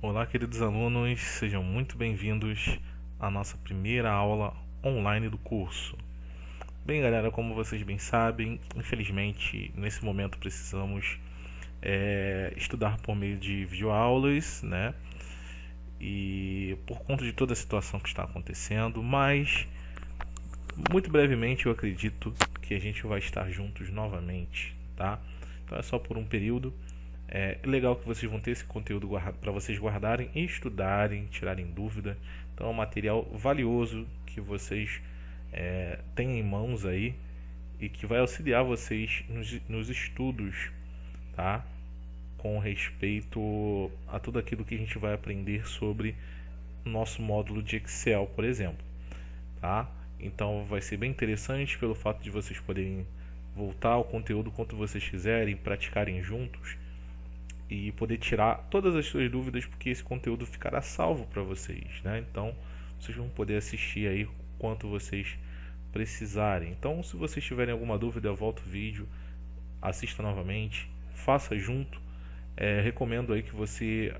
Olá, queridos alunos, sejam muito bem-vindos à nossa primeira aula online do curso. Bem, galera, como vocês bem sabem, infelizmente, nesse momento precisamos estudar por meio de videoaulas, né? E por conta de toda a situação que está acontecendo, mas muito brevemente eu acredito que a gente vai estar juntos novamente, tá? Então é só por um período. É legal que vocês vão ter esse conteúdo para vocês guardarem e estudarem, tirarem dúvida. Então é um material valioso que vocês têm em mãos aí e que vai auxiliar vocês nos estudos, tá? Com respeito a tudo aquilo que a gente vai aprender sobre o nosso módulo de Excel, por exemplo, tá? Então vai ser bem interessante pelo fato de vocês poderem voltar ao conteúdo quanto vocês quiserem, praticarem juntos e poder tirar todas as suas dúvidas, porque esse conteúdo ficará salvo para vocês, né? Então vocês vão poder assistir aí quanto vocês precisarem. Então, se vocês tiverem alguma dúvida, volta o vídeo, assista novamente, faça junto. Recomendo aí que você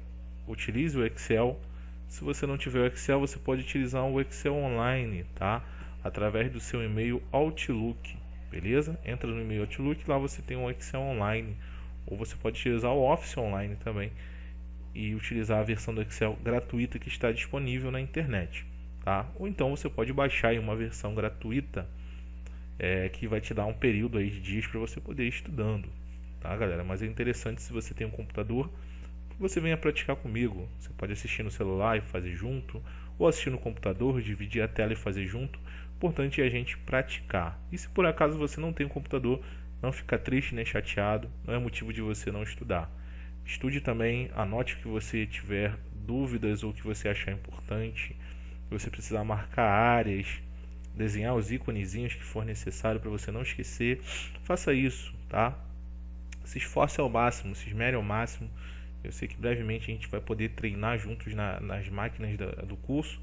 utilize o Excel. Se você não tiver o Excel, você pode utilizar o Excel online, tá? Através do seu e-mail Outlook, beleza? Entra no e-mail Outlook, lá você tem um Excel online. Ou você pode utilizar o Office online também e utilizar a versão do Excel gratuita que está disponível na internet, tá? Ou então você pode baixar aí uma versão gratuita que vai te dar um período aí de dias para você poder ir estudando, tá, galera? Mas é interessante, se você tem um computador, que você venha praticar comigo. Você pode assistir no celular e fazer junto, ou assistir no computador, dividir a tela e fazer junto. O importante é a gente praticar. E se por acaso você não tem um computador, não fica triste nem chateado, não é motivo de você não estudar. Estude também, anote o que você tiver dúvidas ou que você achar importante. Se você precisar marcar áreas, desenhar os íconezinhos que for necessário para você não esquecer, faça isso, tá? Se esforce ao máximo, se esmere ao máximo. Eu sei que brevemente a gente vai poder treinar juntos nas máquinas do curso,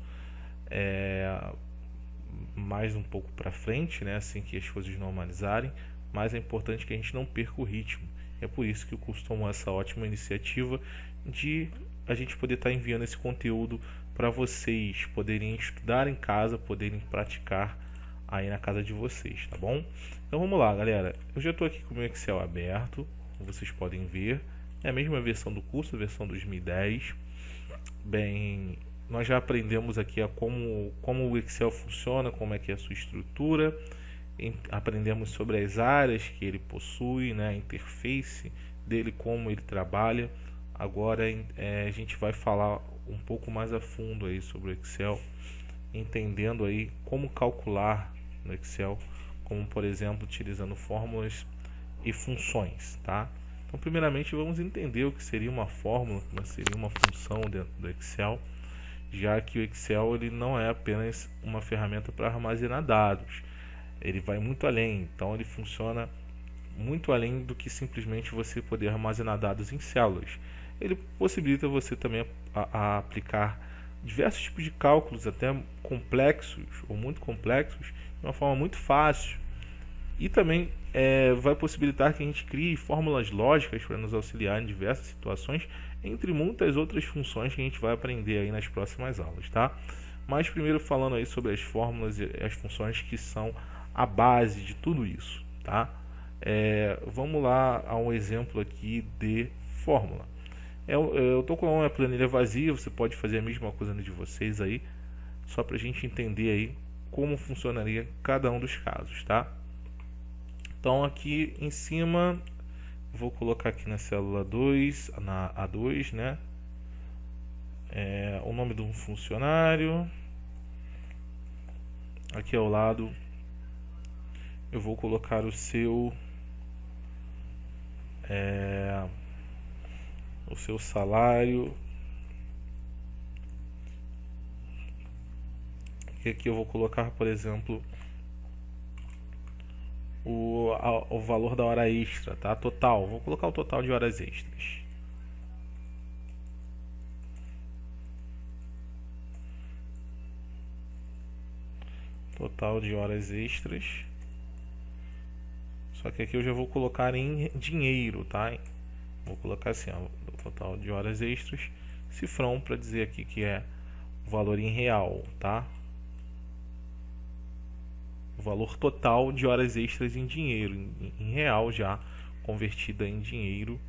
mais um pouco para frente, né? Assim que as coisas normalizarem. Mas é importante que a gente não perca o ritmo. É por isso que o curso tomou essa ótima iniciativa de a gente poder estar enviando esse conteúdo para vocês poderem estudar em casa, poderem praticar aí na casa de vocês, tá bom? Então vamos lá, galera. Eu já estou aqui com o meu Excel aberto, como vocês podem ver. É a mesma versão do curso, a versão 2010. Bem, nós já aprendemos aqui como o Excel funciona, como é que é a sua estrutura. Aprendemos sobre as áreas que ele possui, né, a interface dele, como ele trabalha. Agora a gente vai falar um pouco mais a fundo aí sobre o Excel, entendendo aí como calcular no Excel, como por exemplo utilizando fórmulas e funções, tá? Então primeiramente vamos entender o que seria uma fórmula, o que seria uma função dentro do Excel, já que o Excel ele não é apenas uma ferramenta para armazenar dados. Ele vai muito além, então ele funciona muito além do que simplesmente você poder armazenar dados em células. Ele possibilita você também a aplicar diversos tipos de cálculos, até complexos ou muito complexos, de uma forma muito fácil. E também vai possibilitar que a gente crie fórmulas lógicas para nos auxiliar em diversas situações, entre muitas outras funções que a gente vai aprender aí nas próximas aulas, tá? Mas primeiro falando aí sobre as fórmulas e as funções que são a base de tudo isso, tá? Vamos lá a um exemplo aqui de fórmula. Eu estou com uma planilha vazia, você pode fazer a mesma coisa no de vocês aí, só para a gente entender aí como funcionaria cada um dos casos, tá? Então aqui em cima, vou colocar aqui na célula 2, na A2, né? O nome de um funcionário. Aqui ao lado eu vou colocar o seu salário. E aqui eu vou colocar, por exemplo, o valor da hora extra, tá? Total. Vou colocar o total de horas extras. Total de horas extras. Só que aqui eu já vou colocar em dinheiro, tá? Vou colocar assim, ó, o total de horas extras cifrão para dizer aqui que é o valor em real, tá? O valor total de horas extras em dinheiro, em real já convertida em dinheiro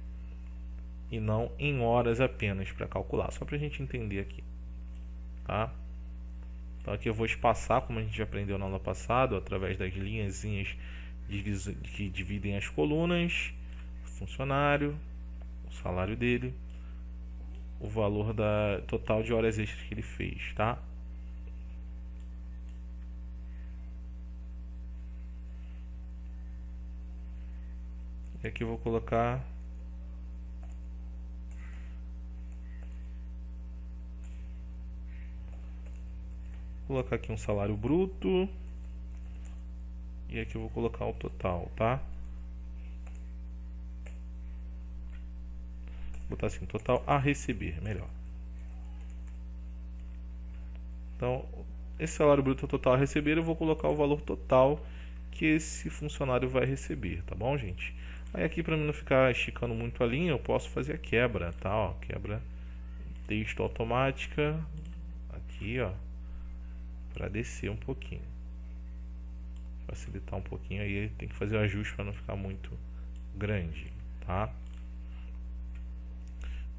e não em horas apenas para calcular, só para a gente entender aqui, tá? Então aqui eu vou espaçar, como a gente já aprendeu na aula passada, através das linhazinhas que dividem as colunas, funcionário, o salário dele, o valor total de horas extras que ele fez, tá? E aqui eu vou colocar aqui um salário bruto e aqui eu vou colocar o total, tá? Vou botar assim, total a receber, melhor. Então, esse salário bruto total a receber, eu vou colocar o valor total que esse funcionário vai receber, tá bom, gente? Aí aqui, para mim não ficar esticando muito a linha, eu posso fazer a quebra, tá? Ó, quebra texto automática aqui, ó, para descer um pouquinho, facilitar um pouquinho. Aí tem que fazer o ajuste para não ficar muito grande, tá?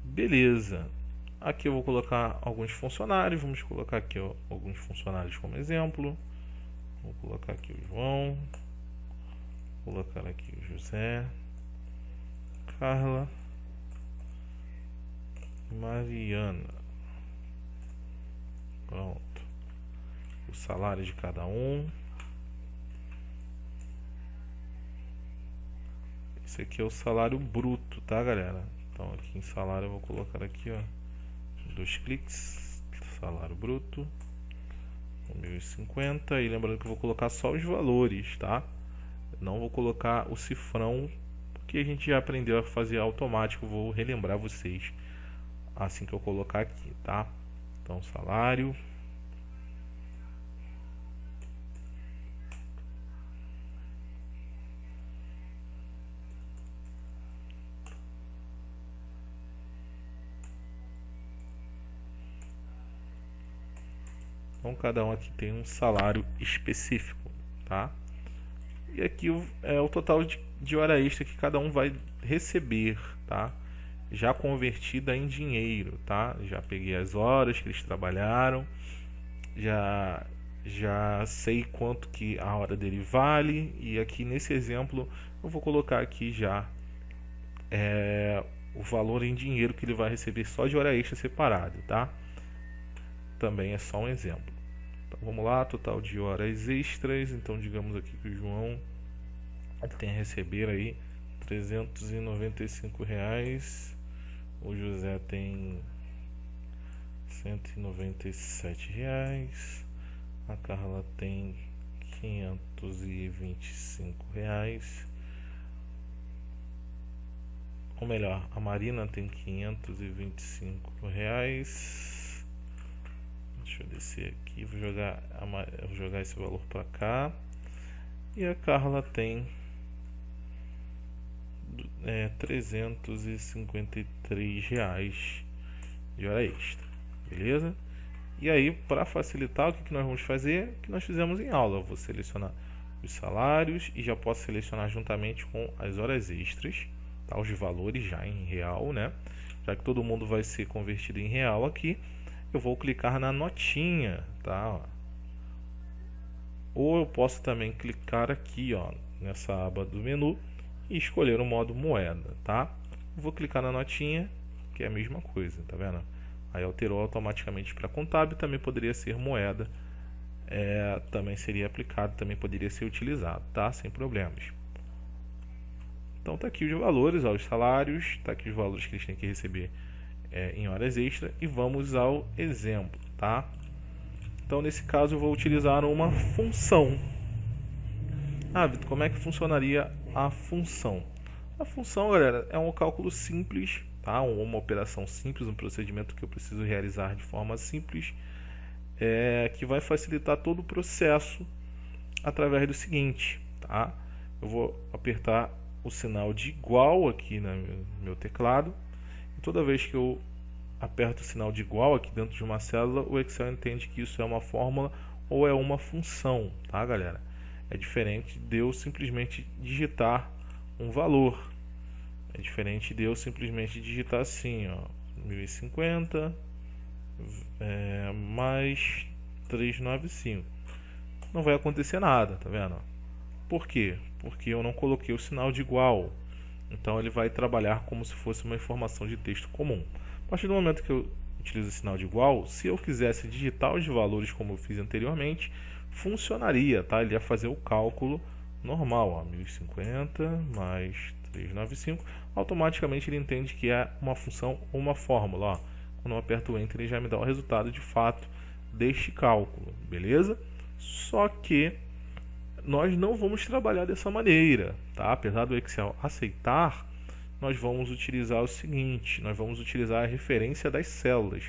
Beleza. Aqui eu vou colocar alguns funcionários. Vamos colocar aqui, ó, alguns funcionários como exemplo. Vou colocar aqui o João, vou colocar aqui o José, Carla, Mariana. Pronto. O salário de cada um. Esse aqui é o salário bruto, tá, galera? Então aqui em salário eu vou colocar aqui, ó, 2 cliques, salário bruto, 1.050, e lembrando que eu vou colocar só os valores, tá? Não vou colocar o cifrão, porque a gente já aprendeu a fazer automático. Vou relembrar vocês assim que eu colocar aqui, tá? Então salário, então cada um aqui tem um salário específico, tá? E aqui é o total de hora extra que cada um vai receber, tá? Já convertida em dinheiro, tá? Já peguei as horas que eles trabalharam, já sei quanto que a hora dele vale, e aqui nesse exemplo eu vou colocar aqui já o valor em dinheiro que ele vai receber só de hora extra separado, tá? Também é só um exemplo. Então vamos lá, total de horas extras. Então digamos aqui que o João tem a receber aí R$395, o José tem R$197, a Carla tem R$525, ou melhor, a Marina tem R$525. Deixa eu descer aqui, vou jogar esse valor para cá. E a Carla tem R$353 de hora extra, beleza? E aí, para facilitar, o que nós vamos fazer? O que nós fizemos em aula. Eu vou selecionar os salários e já posso selecionar juntamente com as horas extras, tá? Os valores já em real, né? Já que todo mundo vai ser convertido em real aqui, eu vou clicar na notinha, tá? Ou eu posso também clicar aqui, ó, nessa aba do menu e escolher o modo moeda, tá? Vou clicar na notinha, que é a mesma coisa, tá vendo? Aí alterou automaticamente para contábil. Também poderia ser moeda, também seria aplicado, também poderia ser utilizado, tá? Sem problemas. Então tá aqui os valores, ó, os salários, tá aqui os valores que eles têm que receber em horas extra, e vamos ao exemplo, tá? Então nesse caso eu vou utilizar uma função. Vitor, como é que funcionaria a função? A função, galera, é um cálculo simples, tá? Uma operação simples, um procedimento que eu preciso realizar de forma simples, que vai facilitar todo o processo através do seguinte, tá? Eu vou apertar o sinal de igual aqui no meu teclado, e toda vez que eu aperto o sinal de igual aqui dentro de uma célula, o Excel entende que isso é uma fórmula ou é uma função, tá, galera? É diferente de eu simplesmente digitar um valor. É diferente de eu simplesmente digitar assim, ó, 1050 mais 395. Não vai acontecer nada, tá vendo? Por quê? Porque eu não coloquei o sinal de igual. Então ele vai trabalhar como se fosse uma informação de texto comum. A partir do momento que eu utilizo o sinal de igual, se eu quisesse digitar os valores como eu fiz anteriormente, funcionaria, tá? Ele ia fazer o cálculo normal, ó, 1050 mais 395. Automaticamente ele entende que é uma função ou uma fórmula, ó. Quando eu aperto o Enter, ele já me dá o resultado de fato deste cálculo, beleza? Só que nós não vamos trabalhar dessa maneira, tá? Apesar do Excel aceitar, nós vamos utilizar o seguinte, nós vamos utilizar a referência das células,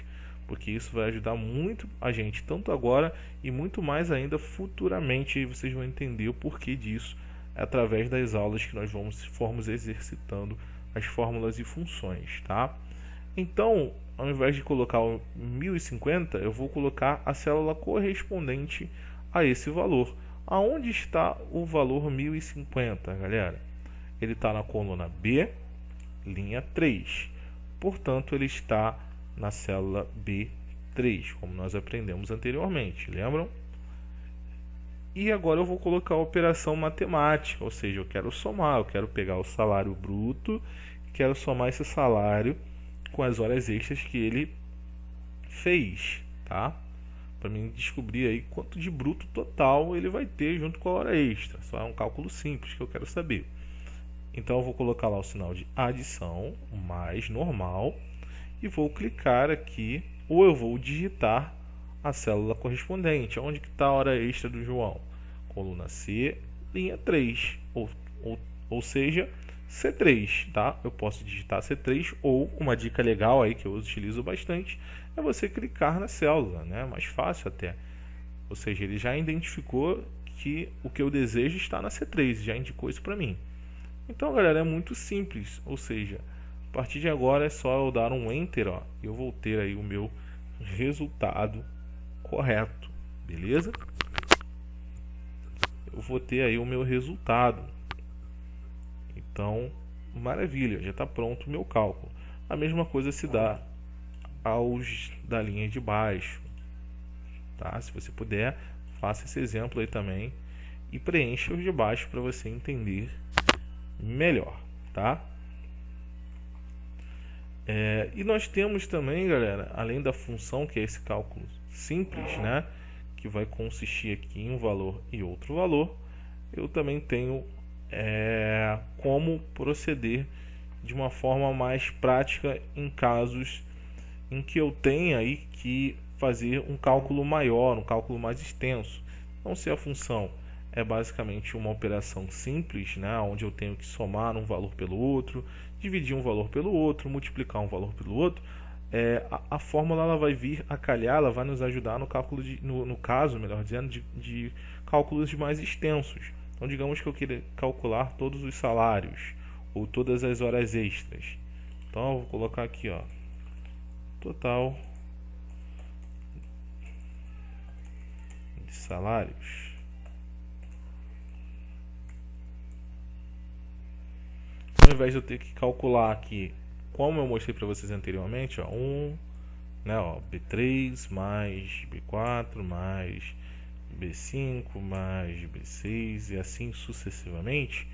porque isso vai ajudar muito a gente, tanto agora e muito mais ainda futuramente, e vocês vão entender o porquê disso, através das aulas que nós formos exercitando as fórmulas e funções, tá? Então, ao invés de colocar o 1050, eu vou colocar a célula correspondente a esse valor. Aonde está o valor 1050, galera? Ele está na coluna B, linha 3. Portanto, ele está na célula B3, como nós aprendemos anteriormente, lembram? E agora eu vou colocar a operação matemática, ou seja, eu quero somar, eu quero pegar o salário bruto, quero somar esse salário com as horas extras que ele fez, tá? Para mim descobrir aí quanto de bruto total ele vai ter junto com a hora extra. Só é um cálculo simples que eu quero saber. Então eu vou colocar lá o sinal de adição, mais normal, e vou clicar aqui, ou eu vou digitar a célula correspondente. Onde que está a hora extra do João? Coluna C, linha 3, ou seja, C3, tá? Eu posso digitar C3, ou uma dica legal aí que eu utilizo bastante é você clicar na célula, né? Mais fácil até. Ou seja, ele já identificou que o que eu desejo está na C3, já indicou isso para mim. Então, galera, é muito simples, ou seja, a partir de agora é só eu dar um Enter, ó, e eu vou ter aí o meu resultado correto, beleza? Eu vou ter aí o meu resultado. Então, maravilha, já está pronto o meu cálculo. A mesma coisa se dá aos da linha de baixo, tá? Se você puder, faça esse exemplo aí também e preencha os de baixo para você entender melhor, tá? E nós temos também, galera, além da função, que é esse cálculo simples, né, que vai consistir aqui em um valor e outro valor, eu também tenho como proceder de uma forma mais prática em casos em que eu tenha aí que fazer um cálculo maior, um cálculo mais extenso. Então, se a função é basicamente uma operação simples, né, onde eu tenho que somar um valor pelo outro, dividir um valor pelo outro, multiplicar um valor pelo outro, a fórmula ela vai vir a calhar, ela vai nos ajudar no cálculo no caso, melhor dizendo, de cálculos mais extensos. Então, digamos que eu queira calcular todos os salários ou todas as horas extras. Então, eu vou colocar aqui, ó, total de salários. Ao invés de eu ter que calcular aqui, como eu mostrei para vocês anteriormente, ó, né, ó, B3 mais B4 mais B5 mais B6 e assim sucessivamente,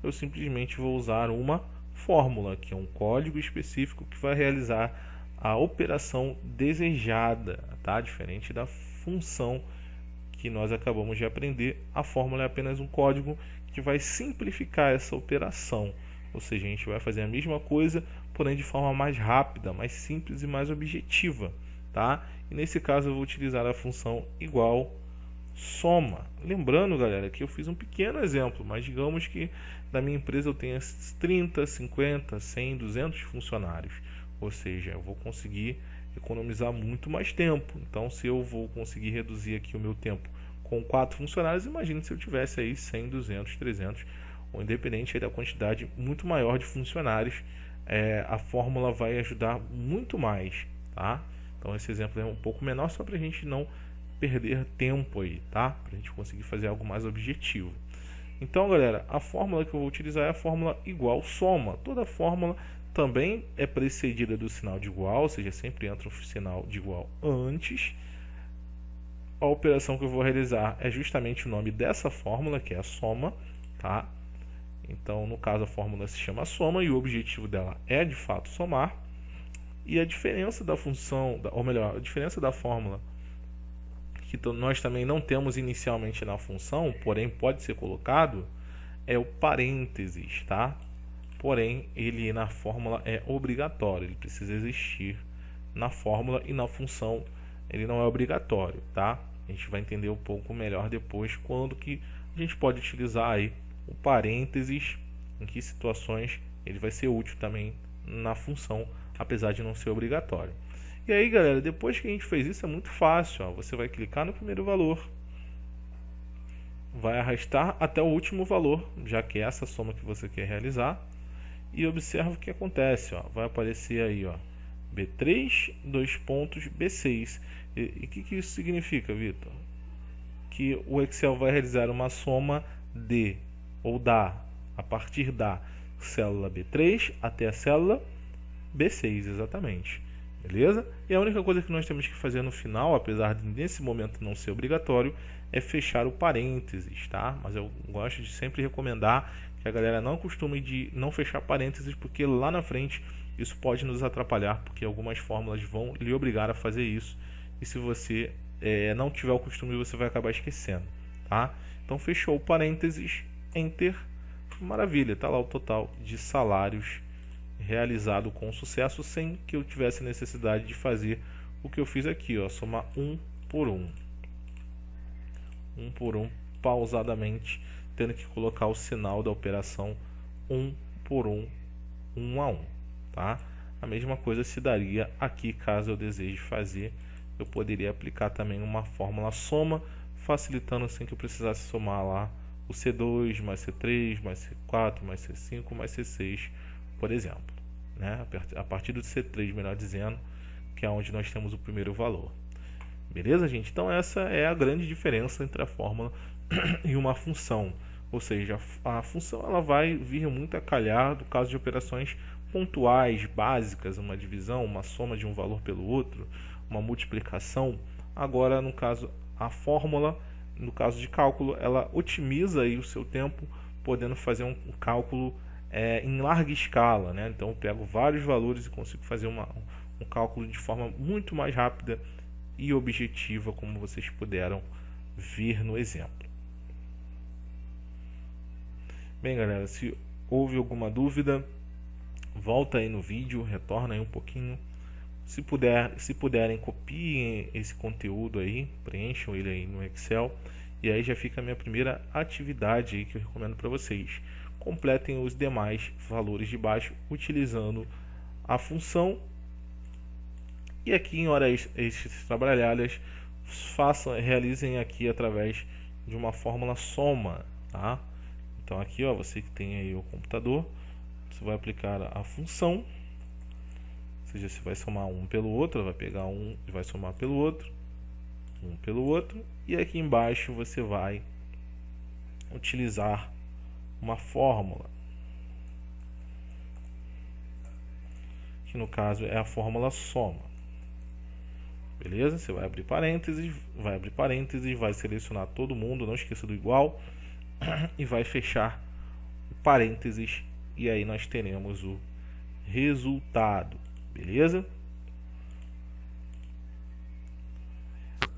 eu simplesmente vou usar uma fórmula, que é um código específico que vai realizar a operação desejada, tá? Diferente da função que nós acabamos de aprender, a fórmula é apenas um código que vai simplificar essa operação. Ou seja, a gente vai fazer a mesma coisa, porém de forma mais rápida, mais simples e mais objetiva, tá? E nesse caso eu vou utilizar a função igual soma. Lembrando, galera, que eu fiz um pequeno exemplo, mas digamos que na minha empresa eu tenha 30, 50, 100, 200 funcionários. Ou seja, eu vou conseguir economizar muito mais tempo. Então, se eu vou conseguir reduzir aqui o meu tempo com 4 funcionários, imagine se eu tivesse aí 100, 200, 300, ou independente aí da quantidade muito maior de funcionários, a fórmula vai ajudar muito mais, tá? Então esse exemplo é um pouco menor só para a gente não perder tempo aí, tá? Para a gente conseguir fazer algo mais objetivo. Então, galera, a fórmula que eu vou utilizar é a fórmula igual soma. Toda fórmula também é precedida do sinal de igual, ou seja, sempre entra o sinal de igual antes. A operação que eu vou realizar é justamente o nome dessa fórmula, que é a soma, tá? Então, no caso, a fórmula se chama soma e o objetivo dela é, de fato, somar. E a diferença da função, ou melhor, a diferença da fórmula que nós também não temos inicialmente na função, porém pode ser colocado, é o parênteses, tá? Porém, ele na fórmula é obrigatório, ele precisa existir na fórmula e na função ele não é obrigatório, tá? A gente vai entender um pouco melhor depois quando que a gente pode utilizar aí o parênteses, em que situações ele vai ser útil também na função, apesar de não ser obrigatório. E aí, galera, depois que a gente fez isso, é muito fácil. Ó. Você vai clicar no primeiro valor, vai arrastar até o último valor, já que é essa soma que você quer realizar, e observa o que acontece. Ó. Vai aparecer aí, ó, B3, dois pontos, B6. E o que isso significa, Vitor? Que o Excel vai realizar uma soma de, ou da, a partir da célula B3 até a célula B6, exatamente. Beleza? E a única coisa que nós temos que fazer no final, apesar de nesse momento não ser obrigatório, é fechar o parênteses, tá? Mas eu gosto de sempre recomendar que a galera não costume de não fechar parênteses, porque lá na frente isso pode nos atrapalhar, porque algumas fórmulas vão lhe obrigar a fazer isso, e se você não tiver o costume, você vai acabar esquecendo, tá? Então fechou o parênteses, Enter, maravilha, tá lá o total de salários realizado com sucesso, sem que eu tivesse necessidade de fazer o que eu fiz aqui, ó, somar um por um, pausadamente, tendo que colocar o sinal da operação um por um, 1 a 1, tá? A mesma coisa se daria aqui, caso eu deseje fazer, eu poderia aplicar também uma fórmula soma, facilitando assim que eu precisasse somar lá o C2 mais C3 mais C4 mais C5 mais C6, por exemplo, né? A partir do C3, melhor dizendo, que é onde nós temos o primeiro valor. Beleza, gente? Então essa é a grande diferença entre a fórmula e uma função. Ou seja, a função ela vai vir muito a calhar do caso de operações pontuais, básicas, uma divisão, uma soma de um valor pelo outro, uma multiplicação. Agora, no caso, a fórmula, no caso de cálculo, ela otimiza aí o seu tempo, podendo fazer um cálculo em larga escala, né? Então eu pego vários valores e consigo fazer um cálculo de forma muito mais rápida e objetiva, como vocês puderam ver no exemplo. Bem, galera, se houve alguma dúvida, volta aí no vídeo, retorna aí um pouquinho. Se puderem, copiem esse conteúdo aí, preencham ele aí no Excel, e aí já fica a minha primeira atividade aí que eu recomendo para vocês. Completem os demais valores de baixo utilizando a função, e aqui em horas extras trabalhadas realizem aqui através de uma fórmula soma, tá? Então aqui, ó, você que tem aí o computador, você vai aplicar a função, ou seja, você vai somar um pelo outro, vai pegar um e vai somar pelo outro, um pelo outro, e aqui embaixo você vai utilizar uma fórmula, que no caso é a fórmula soma. Beleza? Você vai abrir parênteses, vai selecionar todo mundo, não esqueça do igual, e vai fechar o parênteses, e aí nós teremos o resultado. Beleza?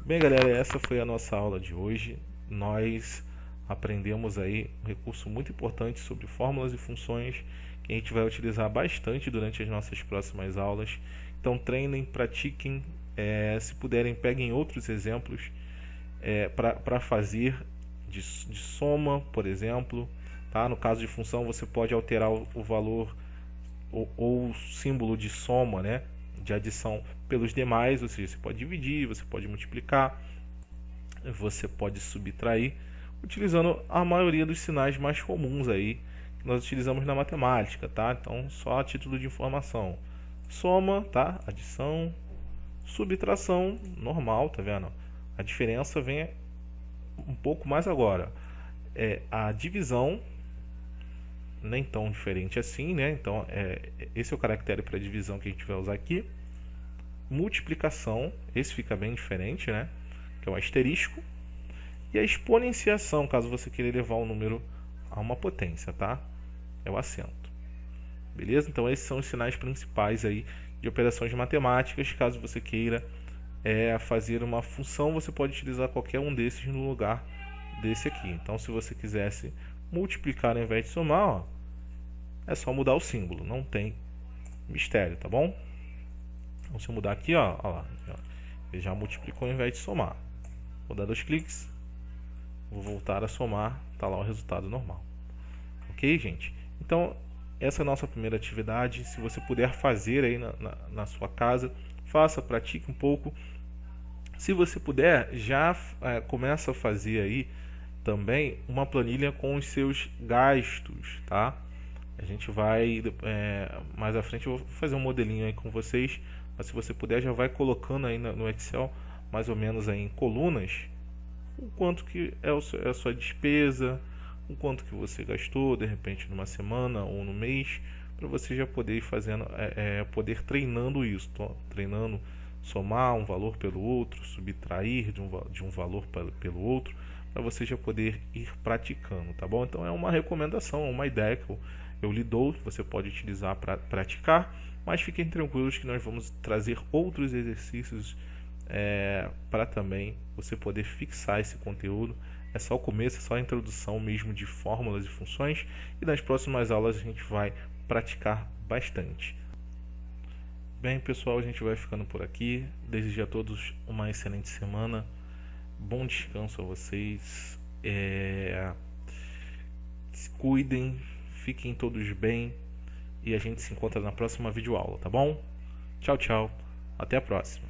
Bem, galera, essa foi a nossa aula de hoje. Nós aprendemos aí um recurso muito importante sobre fórmulas e funções que a gente vai utilizar bastante durante as nossas próximas aulas. Então treinem, pratiquem, se puderem peguem outros exemplos para fazer de soma, por exemplo, tá? No caso de função você pode alterar o valor ou o símbolo de soma, né, de adição pelos demais, ou seja, você pode dividir, você pode multiplicar, você pode subtrair, utilizando a maioria dos sinais mais comuns aí que nós utilizamos na matemática, tá? Então, só a título de informação: soma, tá? Adição, Subtração normal, tá vendo? A diferença vem um pouco mais agora. A divisão, nem tão diferente assim, né? Então, esse é o caractere para divisão que a gente vai usar aqui. Multiplicação, esse fica bem diferente, né? Que é o asterisco. E a exponenciação, caso você queira elevar o número a uma potência, tá? É o acento. Beleza? Então, esses são os sinais principais aí de operações matemáticas. Caso você queira fazer uma função, você pode utilizar qualquer um desses no lugar desse aqui. Então, se você quisesse multiplicar ao invés de somar, ó, é só mudar o símbolo, não tem mistério, tá bom? Então, se eu mudar aqui, ó lá, ele já multiplicou ao invés de somar. Vou dar 2 cliques, vou voltar a somar, tá lá o resultado normal. Ok, gente? Então, essa é a nossa primeira atividade. Se você puder fazer aí na sua casa, faça, pratique um pouco. Se você puder, já começa a fazer aí também uma planilha com os seus gastos, tá? A gente vai, mais à frente eu vou fazer um modelinho aí com vocês, mas se você puder, já vai colocando aí no Excel, mais ou menos aí em colunas, o quanto que é a sua despesa, o quanto que você gastou, de repente numa semana ou no mês, para você já poder ir fazendo, poder treinando isso, treinando somar um valor pelo outro, subtrair de um valor pelo outro, para você já poder ir praticando, tá bom? Então é uma recomendação, uma ideia que eu lhe dou, que você pode utilizar para praticar, mas fiquem tranquilos que nós vamos trazer outros exercícios para também você poder fixar esse conteúdo. É só o começo, é só a introdução mesmo de fórmulas e funções, e nas próximas aulas a gente vai praticar bastante. Bem, pessoal, a gente vai ficando por aqui. Desejo a todos uma excelente semana. Bom descanso a vocês. Se cuidem, fiquem todos bem. E a gente se encontra na próxima videoaula, tá bom? Tchau, tchau. Até a próxima.